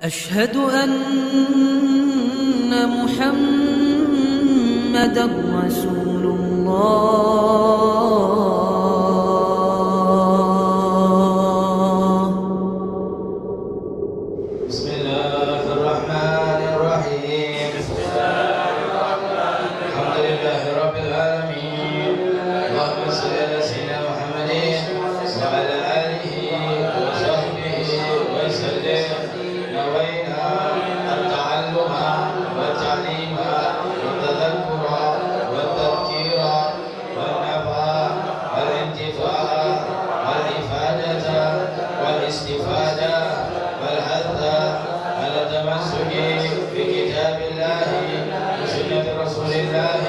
أشهد أن محمدا رسول الله. بسم الله الرحمن الرحيم. الحمد لله رب العالمين. اللهم صل على سيدنا محمد وعلى آله وصحبه وسلم. نوينا التعلم والتعليم والتذكر والتذكير والنفع والانتفاع والإفادة والاستفادة والحث على التمسك بكتاب الله وسنة رسول الله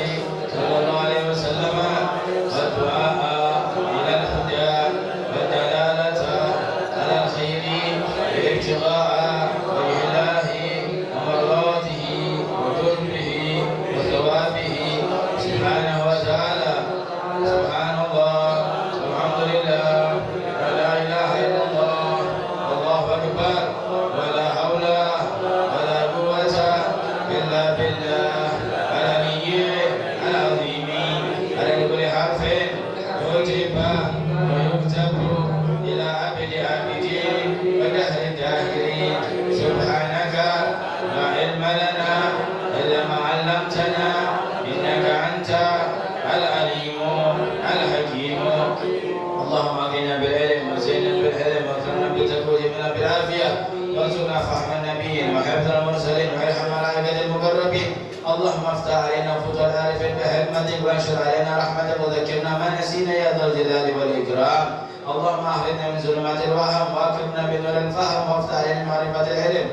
صلى الله عليه وسلم والدعاء إلى الهدى والدلالة على الخير والابتغاء وجه الله ومرضاته وقربه وثوابه سبحانه وتعالى. سبحان الله والحمد لله ولا إله إلا الله والله أكبر ولا حول ولا قوة إلا بالله العلي العظيم. على كل حرف كتب ويكتب إلى عبد عبدي ودهر الداهرين. سبحانك لا علم لنا إلا ما علمتنا إنك أنت العليم الحكيم. اللهم اغننا بالعلم وزينا بالحلم واكرمنا بالتقوى وجملنا بالعافيه وارزقنا فهم النبيين وحفظ المرسلين وارحم الملائكه المقربين. اللهم افتح علينا فتوح العارفين بحكمتك وانشر علينا رحمتك وذكرنا ما نسينا يا ذا الجلال والاكرام. اللهم اخرجنا من ظلمات الوهم واكرمنا بنور الفهم وافتح علينا معرفه العلم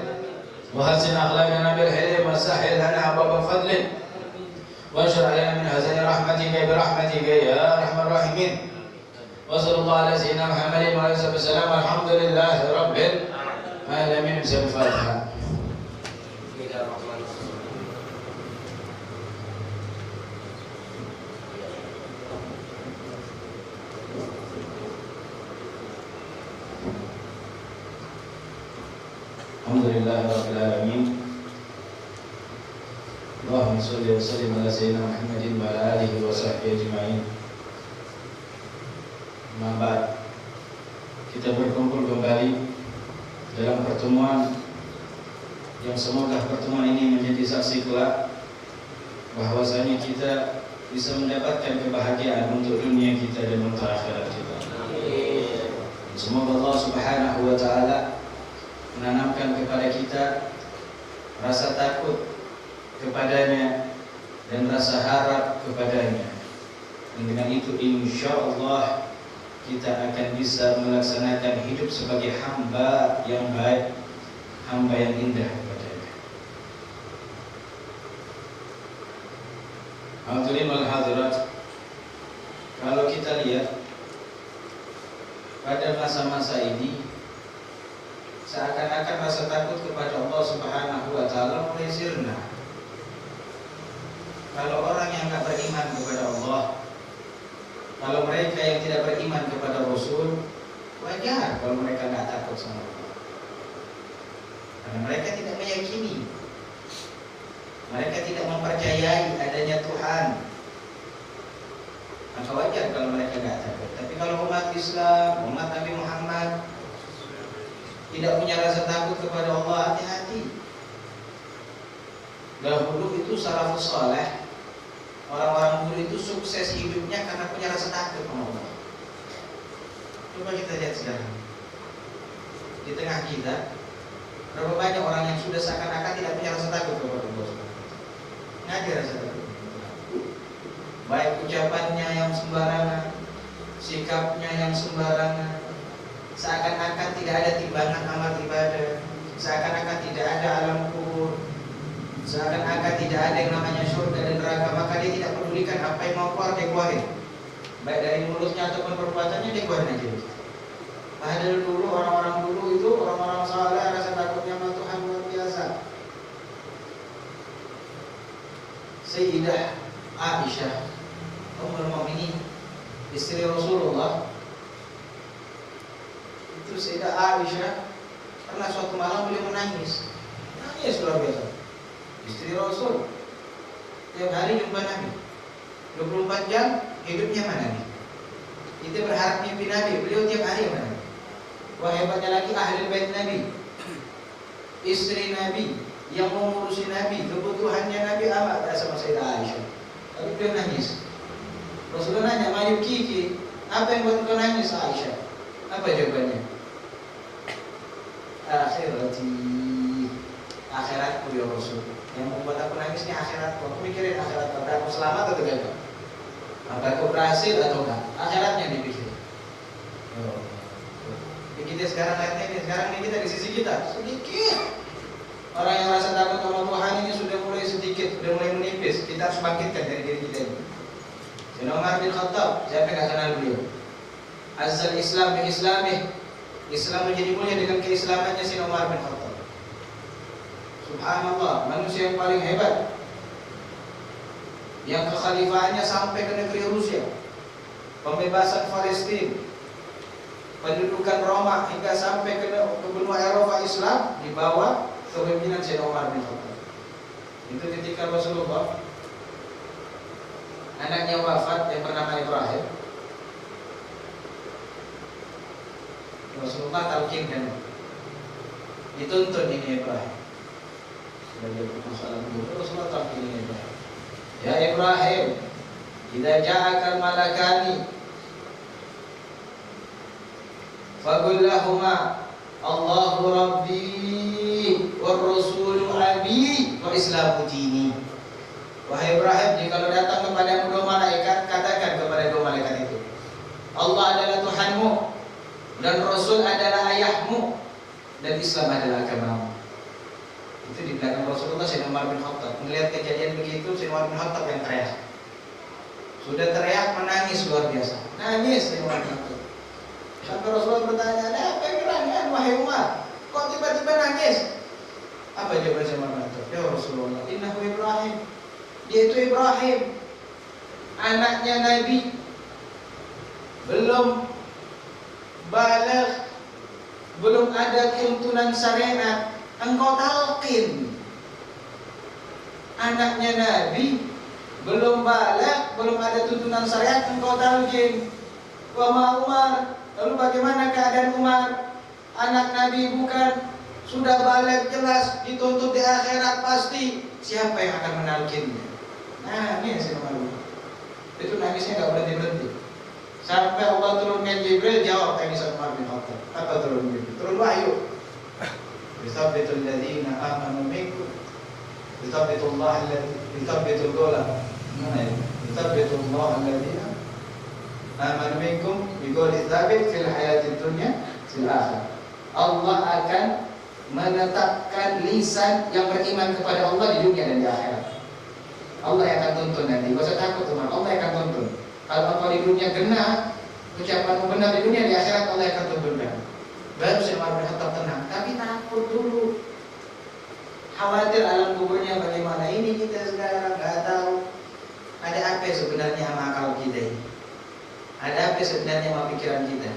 وحسن اخلاقنا بالحلم وسهل لنا ابواب فضلك وانشر علينا من خزائن رحمتك برحمتك يا ارحم الراحمين. وصلى الله على سيدنا محمد وعلى اله وسلم. الحمد لله رب العالمين. بسم الفاتحه. الحمد لله رب العالمين. اللهم صل وسلم على سيدنا محمد وعلى اله وصحبه اجمعين. Mabad, kita berkumpul kembali dalam pertemuan yang semoga pertemuan ini menjadi saksi kelak bahwasanya kita bisa mendapatkan kebahagiaan untuk dunia kita dan untuk akhirat kita. Semoga Allah Subhanahu wa taala menanamkan kepada kita rasa takut kepadanya dan rasa harap kepadanya. Dan dengan itu insyaallah kita akan bisa melaksanakan hidup sebagai hamba yang baik, hamba yang indah kepadanya. Hadirin wal hadirat, kalau kita lihat pada masa-masa ini seakan-akan rasa takut kepada Allah Subhanahu wa taala mulai sirna. Kalau orang yang enggak beriman kepada Allah, kalau mereka yang tidak beriman kepada Rasul, wajar kalau mereka tidak takut sama Allah. Karena mereka tidak meyakini, mereka tidak mempercayai adanya Tuhan. Maka wajar kalau mereka tidak takut. Tapi kalau umat Islam, umat Nabi Muhammad tidak punya rasa takut kepada Allah, hati-hati. Dahulu itu salafus saleh, orang-orang dulu itu sukses hidupnya karena punya rasa takut kepada Allah. Coba kita lihat sekarang di tengah kita, berapa banyak orang yang sudah seakan-akan tidak punya rasa takut kepada Allah. Nggak ada rasa takut. Baik ucapannya yang sembarangan, sikapnya yang sembarangan, seakan-akan tidak ada timbangan amal ibadah, seakan-akan tidak ada alam kubur, seakan-akan tidak ada yang namanya surga dan neraka. Maka dia tidak pedulikan apa yang mau keluar, dia keluarin, baik dari mulutnya ataupun perbuatannya, dia keluarin aja. Padahal dulu orang-orang dulu itu orang-orang saleh, rasa takutnya sama Tuhan luar biasa. Sayyidah Aisyah Ummul Mukminin, istri Rasulullah, itu Sayyidah Aisyah Pernah suatu malam beliau menangis luar biasa. Istri Rasul tiap hari jumpa Nabi 24 jam, hidupnya mana nih? Kita berharap mimpi Nabi, beliau tiap hari mana? Wah, hebatnya lagi ahli bait Nabi, istri Nabi yang mengurusi Nabi, kebutuhannya Nabi amat sama Sayyidah Aisyah. Tapi beliau nangis. Rasulullah nanya, "Mayu Kiki, apa yang buat kau nangis Aisyah?" Apa jawabannya? Akhiratku ya Rasul. Yang membuat aku nangis ini akhiratku. Aku mikirin akhirat, apakah aku selamat atau gagal? Apakah aku berhasil atau enggak? Akhiratnya dipikir. Kita sekarang lihat ini, sekarang ini kita di sisi kita sedikit. Orang yang rasa takut sama Tuhan ini sudah mulai sedikit, sudah mulai menipis. Kita harus bangkitkan dari diri kita ini. Sayyidina Umar bin Khattab, siapa yang kenal beliau? Azzal Islam bi Islamih. Islam menjadi mulia dengan keislamannya Sayyidina Umar bin Khattab. Subhanallah, manusia yang paling hebat, yang kekhalifahannya sampai ke negeri Rusia, pembebasan Palestina, pendudukan Roma hingga sampai ke benua Eropa Islam di bawah kepemimpinan Sayyidina Umar bin Khattab. Itu ketika Rasulullah anaknya wafat yang bernama Ibrahim, Rasulullah talqinkan, dituntun ini Ibrahim. Sebagai masalah guru, Rasulullah talqin ini Ibrahim. Ya Ibrahim, idza ja'aka al-malakani faqul lahumā Allahu Rabbi wa Rasulu Abi wa Islamu dini. Wahai Ibrahim, jika datang kepada dua malaikat, katakan kepada dua malaikat itu, Allah adalah Tuhanmu dan Rasul adalah ayahmu dan Islam adalah agamamu. Itu di belakang Rasulullah Sayyidina Umar bin Khattab. Melihat kejadian begitu, Sayyidina Umar bin Khattab yang teriak. Sudah teriak, menangis luar biasa. Nangis Sayyidina Umar bin Khattab. Sampai Rasulullah bertanya, "Ada apa yang gerangan wahai Umar? Kok tiba-tiba nangis?" Apa jawaban Sayyidina Umar bin Khattab? Ya Rasulullah, innahu Ibrahim. Dia itu Ibrahim, anaknya Nabi, belum baligh, belum ada tuntunan syariat. Engkau talqin anaknya Nabi, belum baligh, belum ada tuntunan syariat, engkau talqin. Wa ma Umar, lalu bagaimana keadaan Umar? Anak Nabi bukan, sudah baligh jelas, dituntut di akhirat pasti. Siapa yang akan menalkinnya? Nah, ini yang saya malu. Itu nangisnya enggak berhenti-berhenti. Sampai Allah turunkan Jibril, jawab tangisan Umar bin Khattab. Apa turun Jibril? Turun wahyu. Yuthabbitul ladzina amanu minkum. Yuthabbitullah alladzi yuthabbitul dola. Mana ya? Yuthabbitullah alladzina amanu minkum biqouli tsabit fil hayatid dunya fil akhirah. Allah akan menetapkan lisan yang beriman kepada Allah di dunia dan di akhirat. Allah yang akan tuntun nanti. Gak usah takut teman, Allah yang akan tuntun. Kalau engkau di dunia kena, ucapanmu benar di dunia, di akhirat Allah akan tuntunkan. Baru Sayyidina Umar bin Khattab tenang, tapi takut dulu. Khawatir alam kuburnya bagaimana. Ini kita sekarang nggak tahu ada apa sebenarnya sama akal kita ini. Ada apa sebenarnya sama pikiran kita.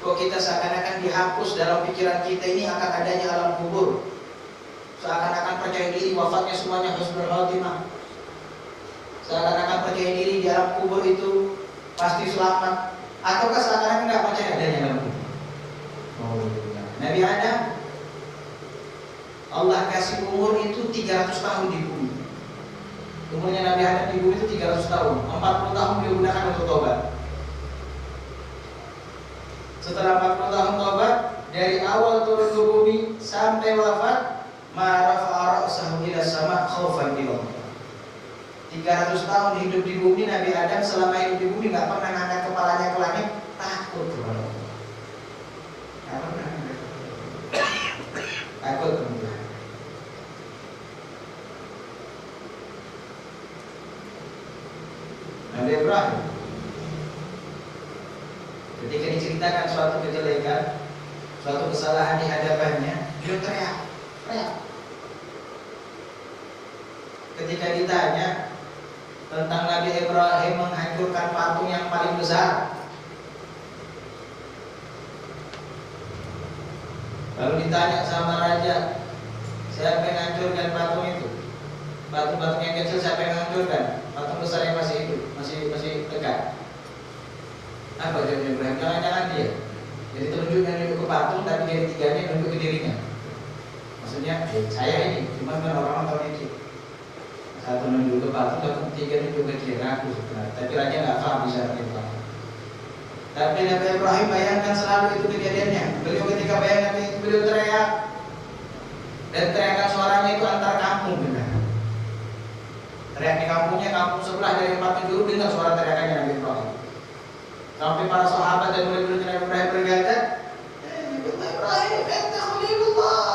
Kok kita seakan-akan dihapus dalam pikiran kita ini akan adanya alam kubur. Seakan-akan percaya diri wafatnya semuanya husnul khotimah. Seakan-akan percaya diri di alam kubur itu pasti selamat. Ataukah seakan-akan nggak percaya adanya alam kubur? Nabi Adam, Allah kasih umur itu 300 tahun di bumi. Umurnya Nabi Adam di bumi itu 300 tahun. 40 tahun dia gunakan untuk tobat. Setelah 40 tahun tobat, dari awal turun ke bumi sampai wafat, ma'rafa'a ra'sahu ila sama' khaufan min Allah. 300 tahun hidup di bumi, Nabi Adam selama hidup di bumi nggak pernah ngangkat kepalanya ke langit, takut kepada Allah. Nggak pernah takut kepada Tuhan. Nabi Ibrahim, ketika diceritakan suatu kejelekan, suatu kesalahan di hadapannya, dia teriak. Ketika ditanya tentang Nabi Ibrahim menghancurkan patung yang paling besar, Lalu ditanya sama raja, siapa yang hancurkan patung itu? Patung-patung yang kecil siapa yang hancurkan? Patung besar yang masih hidup, masih tegak. Apa jawabnya Ibrahim? Jangan-jangan dia. Jadi telunjuknya nunjuk ke patung, tapi jadi tiganya nunjuk ke dirinya. Maksudnya, saya ini, cuma kan orang nonton itu. Satu nunjuk ke patung, satu tiga nunjuk ke diri aku sebenarnya. Tapi raja nggak paham bisa itu. Tapi Nabi Ibrahim bayangkan selalu itu kejadiannya. Beliau ketika bayangkan itu, beliau teriak. Dan teriakan suaranya itu antar kampung benar. Teriak di kampungnya, kampung sebelah dari tempat penjuru dengar suara teriakannya Nabi Ibrahim. Sampai para sahabat dan murid-murid Nabi Ibrahim berkata, Nabi Ibrahim, ente Khalilullah.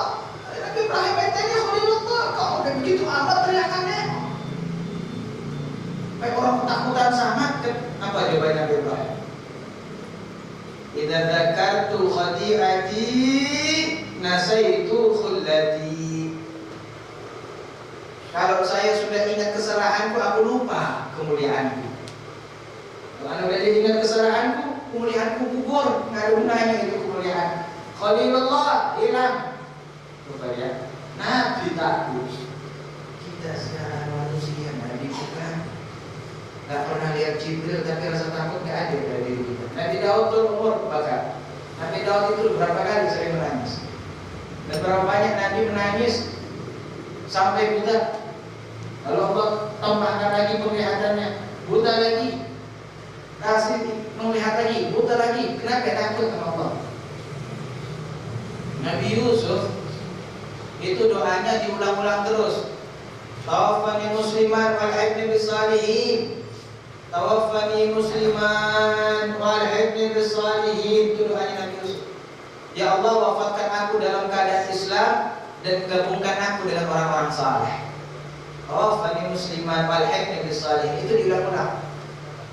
Nabi Ibrahim, ente ini Khalilullah. Kamu udah begitu amat teriakannya. Kayak orang ketakutan sama. Apa jawaban Nabi Ibrahim? Idza dzakartu khati'ati nasaitu khullati. Kalau saya sudah ingat kesalahanku, aku lupa kemuliaanku. Kalau anda sudah ingat kesalahanku, kemuliaanku gugur, nggak ada gunanya itu kemuliaan. Khalilullah hilang. Lupa ya. Nabi takut. Kita sekarang manusia, Nabi bukan. Nggak pernah lihat Jibril, tapi rasa takut nggak ada dari diri kita. Nabi Daud tuh umur bakar. Nabi Daud itu berapa kali sering menangis. Dan berapa banyak Nabi menangis sampai buta. Lalu Allah tambahkan lagi penglihatannya, buta lagi, kasih melihat lagi, buta lagi. Kenapa takut sama Allah? Nabi Yusuf itu doanya diulang-ulang terus. Tawaffani musliman walhiqni bis-shalihin. Tawaffani musliman walhiqni bis-shalihin. Itu doanya Nabi Yusuf. Ya Allah, wafatkan aku dalam keadaan Islam dan gabungkan aku dengan orang-orang saleh. Tawaffani musliman walhiqni bis-shalihin. Itu diulang-ulang.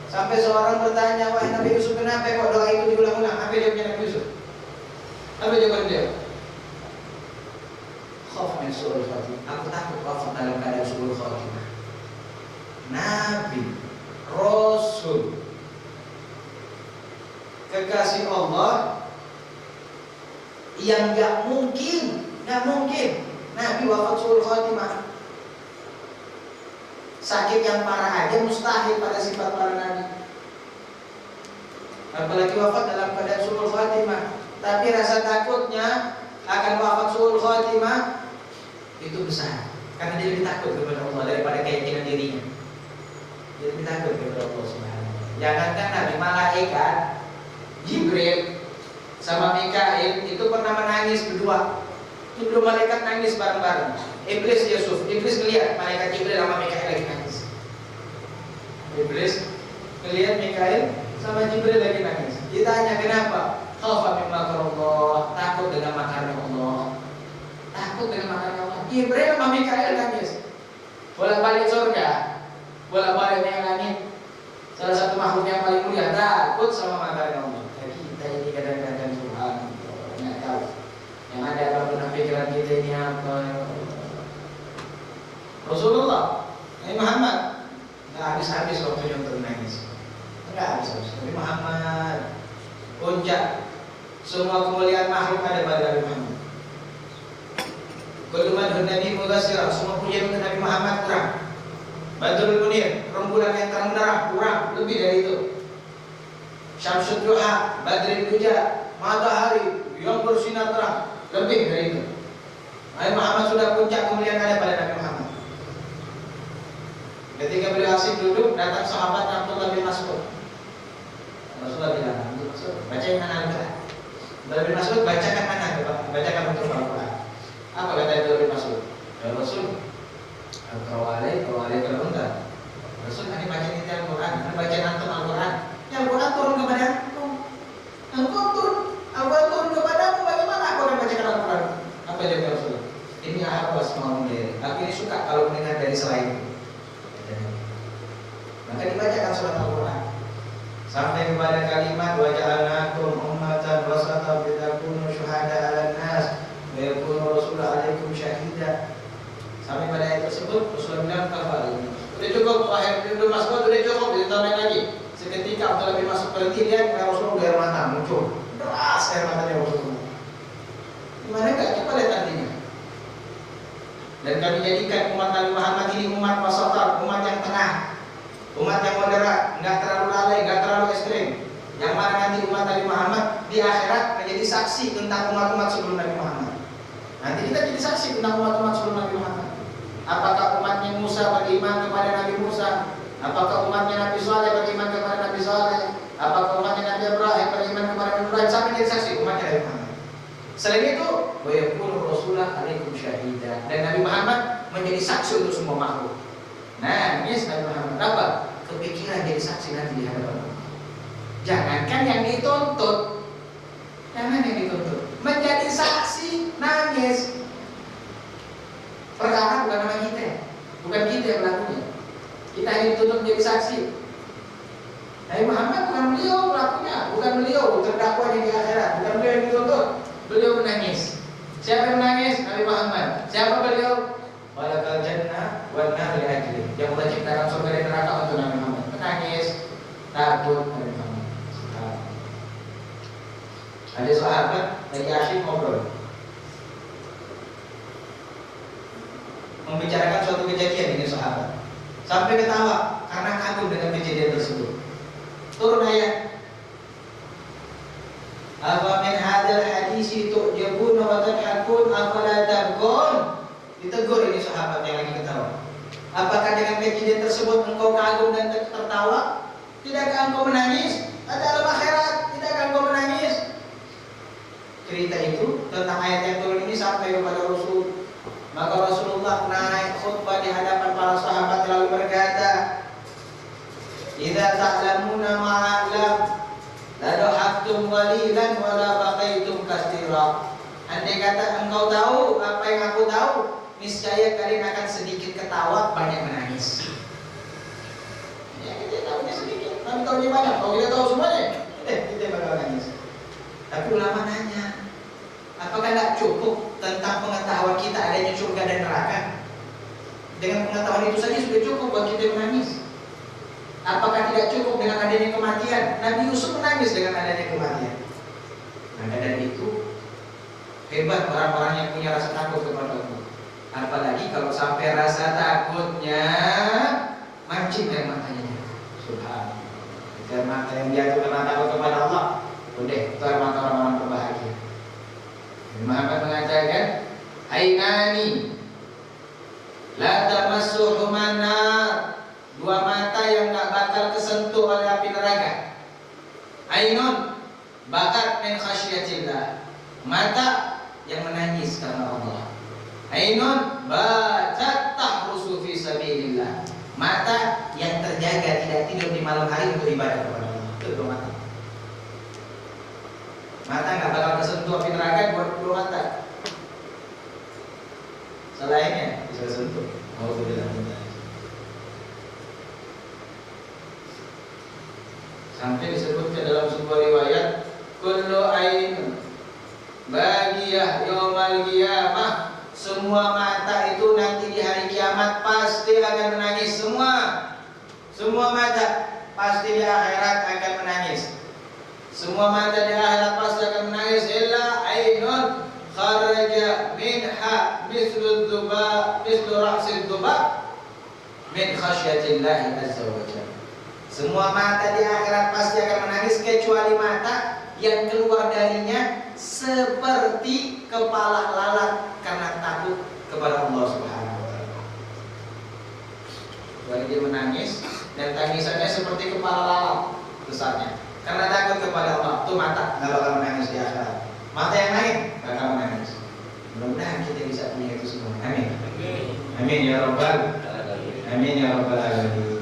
Sampai seorang bertanya, wahai Nabi Yusuf, kenapa kok doa itu diulang-ulang? Apa jawabnya Nabi Yusuf? Apa jawaban dia? Khauf min su'ul khatimah. Aku takut wafat dalam keadaan su'ul khatimah. Nabi, Rasul, kekasih Allah yang nggak mungkin Nabi wafat su'ul khatimah. Sakit yang parah aja mustahil pada sifat para nabi. Apalagi wafat dalam keadaan su'ul khatimah. Tapi rasa takutnya akan wafat su'ul khatimah itu besar. Karena dia lebih takut kepada Allah daripada keyakinan dirinya. Dia lebih takut kepada Allah Subhanahu wa ta'ala. Jangankan Nabi, malaikat Jibril sama Mikail itu pernah menangis berdua. Itu dua malaikat nangis bareng-bareng. Iblis ngelihat malaikat Jibril sama Mikail lagi nangis. Iblis ngelihat Mikail sama Jibril lagi nangis. Ditanya kenapa? Khaufa min makrullah, takut dengan makanan Allah. Takut dengan makanan Allah. Jibril sama Mikail nangis. Bolak-balik surga, bolak-balik naik langit. Salah satu makhluk yang paling mulia takut sama makanan Allah. Kita ini kadang-kadang Tuhan nggak tahu. Yang ada dalam pikiran kita ini apa? Rasulullah, Nabi Muhammad, nggak habis-habis waktunya untuk menangis. Nggak habis-habis. Nabi Muhammad, puncak semua kemuliaan makhluk ada pada Nabi Muhammad. Kulluman Nabi Mughasirah, semua pujian untuk Nabi Muhammad kurang. Badrul Munir, rembulan yang terang benderang kurang, lebih dari itu. Syamsud Duha, Badrul Duja, matahari yang bersinar terang, lebih dari itu. Nabi Muhammad sudah puncak kemuliaan ada pada Nabi Muhammad. Ketika beliau asik duduk, datang sahabat Abdullah bin Mas'ud. Rasulullah bilang, bacain mana Al-Quran. Abdullah bin Mas'ud bacakan mana? Bacakan untuk Al-Quran. Apa kata Abdullah bin Mas'ud? Ya Rasul, Al-Qawalai beruntar. Rasul, ini bacain itu Al-Quran. Ini bacain antum Al-Quran. Ya Al-Quran turun kepada antum. Al-Quran turun kepada antum. Bagaimana aku akan bacakan Al-Quran? Apa jawab Rasul? Ini ahab wasma'un dari. Aku ini suka kalau mendengar dari selain itu. Maka dibacakan surat Al-Quran sampai kepada kalimat wa ja'alnakum ummatan wasatan litakunu syuhada 'alan nas wa yakunu rasul 'alaikum syahida. Sampai pada ayat tersebut Rasulullah bilang kafal ini. Sudah cukup, wahai Ibnu Mas'ud, sudah cukup, ditambahin lagi. Seketika Abdullah bin Mas'ud berhenti, lihat Rasulullah air mata muncul. Deras air matanya Rasulullah. Gimana enggak? Coba lihat artinya. Dan kami jadikan umat Nabi Muhammad ini umat wasatan, umat yang tengah, umat yang moderat, enggak terlalu lalai, enggak terlalu ekstrem. Yang mana nanti umat Nabi Muhammad di akhirat menjadi saksi tentang umat-umat sebelum Nabi Muhammad. Nanti kita jadi saksi tentang umat-umat sebelum Nabi Muhammad. Apakah umatnya Musa beriman kepada Nabi Musa? Apakah umatnya Nabi Saleh beriman kepada Nabi Saleh? Apakah umatnya Nabi Ibrahim beriman kepada Nabi Ibrahim? Sampai jadi saksi umatnya Nabi Muhammad. Selain itu, wa yakunu rasulullah alaikum syahida. Dan Nabi Muhammad menjadi saksi untuk semua makhluk. Nah, ini Nabi Muhammad apa? Kepikiran jadi saksi nanti di hadapan Allah. Jangankan yang dituntut, jangan yang dituntut, menjadi saksi, nangis. Perkara bukan nama kita, bukan kita yang pelakunya. Kita hanya dituntut menjadi saksi. Nabi Muhammad bukan beliau pelakunya, bukan beliau terdakwa di akhirat, bukan beliau yang dituntut. Beliau menangis. Siapa yang menangis? Nabi Muhammad. Siapa beliau? Walakal jannah wa nar li ajli. Yang Allah ciptakan surga dan neraka untuk Nabi Muhammad. Menangis, takut Nabi Muhammad. Ada sahabat lagi asyik ngobrol, membicarakan suatu kejadian dengan sahabat, sampai ketawa karena kagum dengan kejadian tersebut. Turun ayat, "Afa min hadzal hadisi tu'jabun wa tadhakun afala tabqun." Ditegur ini sahabat yang lagi ketawa. Apakah dengan kejadian tersebut engkau kagum dan tertawa? Tidakkah engkau menangis? Ada alam akhirat, tidakkah engkau menangis? Cerita itu tentang ayat yang turun ini sampai kepada Rasul. Maka Rasulullah naik khutbah di hadapan para sahabat lalu berkata, "Idza ta'lamuna ma'alam la dhahaktum qalilan wa la baqaitum katsira." Andai kata engkau tahu apa yang aku tahu, niscaya kalian akan sedikit ketawa, banyak menangis. Ya, kita tahunya sedikit, tapi tahunya banyak. Kalau kita tahu semuanya, kita bakal nangis. Tapi ulama nanya, apakah tidak cukup tentang pengetahuan kita adanya surga dan neraka? Dengan pengetahuan itu saja sudah cukup buat kita menangis. Apakah tidak cukup dengan adanya kematian? Nabi Yusuf menangis dengan adanya kematian. Maka dari itu hebat orang-orang yang punya rasa takut kepada Allah. Apalagi kalau sampai rasa takutnya mancing dari matanya. Subhanallah. Dari mata yang jatuh karena takut kepada Allah, udah itu mata orang-orang berbahagia. Muhammad mengatakan, "Ainani la tamassuhuma nar." Dua mata yang enggak bakal kesentuh oleh api neraka. Ainun bakat min khasyatillah. Mata yang menangis karena Allah. Ainun batat tahrusu fi sabilillah. Mata yang terjaga tidak tidur di malam hari untuk ibadah kepada Allah. Itu dua mata. Mata nggak bakal kesentuh api neraka buat dua mata. Selainnya bisa sentuh. Mau bilang sampai disebutkan dalam sebuah riwayat, kullu ain bagiyah yaumal qiyamah. Semua mata itu nanti di hari kiamat pasti akan menangis. Semua mata pasti di akhirat akan menangis. Semua mata di akhirat pasti akan menangis. Illa ainun kharaja minha mislu dhuba mislu ra'sid dhuba min khasyatillahi azza wa jalla. Semua mata di akhirat pasti akan menangis kecuali mata yang keluar darinya seperti kepala lalat karena takut kepada Allah Subhanahu wa taala. Jadi dia menangis dan tangisannya seperti kepala lalat besarnya karena takut kepada Allah. Itu mata enggak bakal menangis di akhirat. Mata yang lain bakal menangis. Mudah-mudahan kita bisa punya itu semua. Amin. Amin ya rabbal alamin. Amin ya rabbal alamin.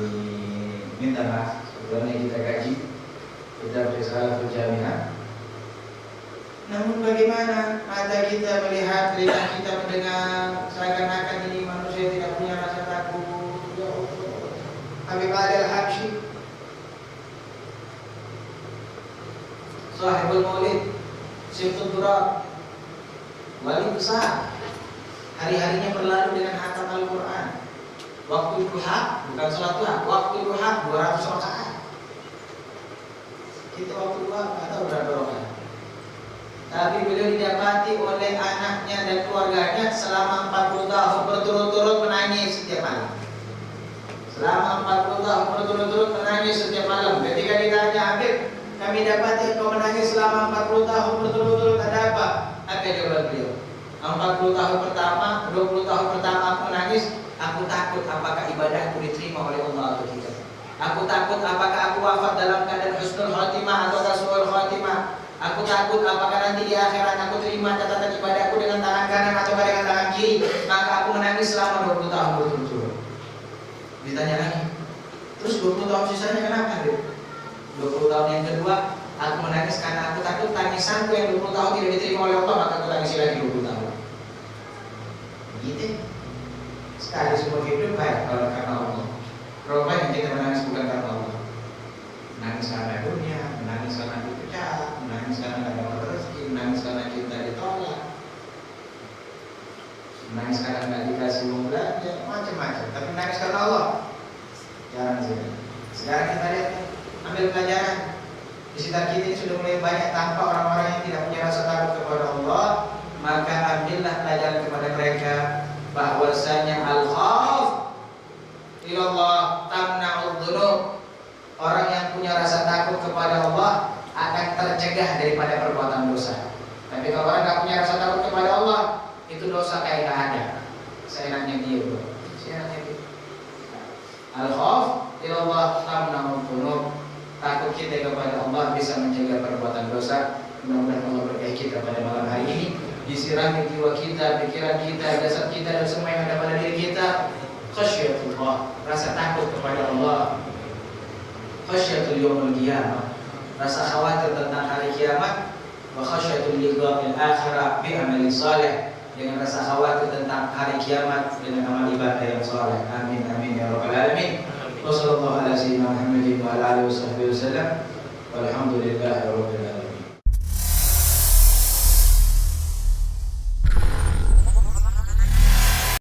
Minta maaf sebelumnya kita kaji kita bersalah berjamiah. Namun bagaimana mata kita melihat, telinga kita mendengar, seakan-akan ini manusia tidak punya rasa takut. Ya Allah. Habib Ali Al-Habsyi, Sahibul Maulid, Siftul Durab, wali besar. Hari-harinya berlalu dengan khatam Al-Quran. Waktu duha, bukan sholat duha, waktu duha 200 rakaat. Kita waktu duha nggak tahu berapa rakaat. tapi beliau didapati oleh anaknya dan keluarganya selama 40 tahun berturut-turut menangis setiap malam. Selama 40 tahun berturut-turut menangis setiap malam. Ketika ditanya, Habib, kami dapati engkau menangis selama 40 tahun berturut-turut, ada apa? Apa jawaban beliau? 40 tahun pertama, 20 tahun pertama aku menangis. Aku takut apakah ibadahku diterima oleh Allah atau tidak. Aku takut apakah aku wafat dalam keadaan husnul khotimah atau su'ul khotimah. Aku takut apakah nanti di akhirat aku terima catatan ibadahku dengan tangan kanan atau dengan tangan kiri. Maka aku menangis selama 20 tahun berturut-turut. Ditanya lagi, terus 20 tahun sisanya kenapa? 20 tahun yang kedua, aku menangis karena aku takut tangisanku yang 20 tahun tidak diterima oleh Allah, maka aku tangisi lagi 20 tahun. Gitu. Sekali seumur hidup baik kalau karena Allah. Berapa yang kita menangis bukan karena Allah. Menangis karena dunia, menangis karena dipecat, menangis karena tidak dapat rezeki, menangis karena kita ditolak, menangis karena nggak dikasih uang belanja, macam-macam. Tapi menangis karena Allah jarang sih. Sekarang kita lihat, ambil pelajaran. Di sekitar kita ini sudah mulai banyak tampak orang-orang yang tidak punya rasa takut kepada Allah. Maka ambillah pelajaran kepada mereka bahwasanya al-khauf ilallah tamna'ud dzunub. Orang yang punya rasa takut kepada Allah akan tercegah daripada perbuatan dosa. Tapi kalau orang nggak punya rasa takut kepada Allah, itu dosa kayak nggak ada. Seenaknya dia, bro. Seenaknya dia. Al-khauf ilallah tamna'ud dzunub. Takut kita kepada Allah bisa mencegah perbuatan dosa. Mudah-mudahan Allah berkahi kita pada malam hari ini. Disirami jiwa kita, pikiran kita, jasad kita, dan semua yang ada pada diri kita khasyatullah, rasa takut kepada Allah. Khasyatul yaumil qiyamah, rasa khawatir tentang hari kiamat. Wa khasyatul liqa'il akhirah bi amalin saleh, dengan rasa khawatir tentang hari kiamat dengan amal ibadah yang saleh. Amin amin ya rabbal alamin. Wa sallallahu ala sayyidina Muhammadin wa ala alihi wasallam. Walhamdulillahirabbil alamin.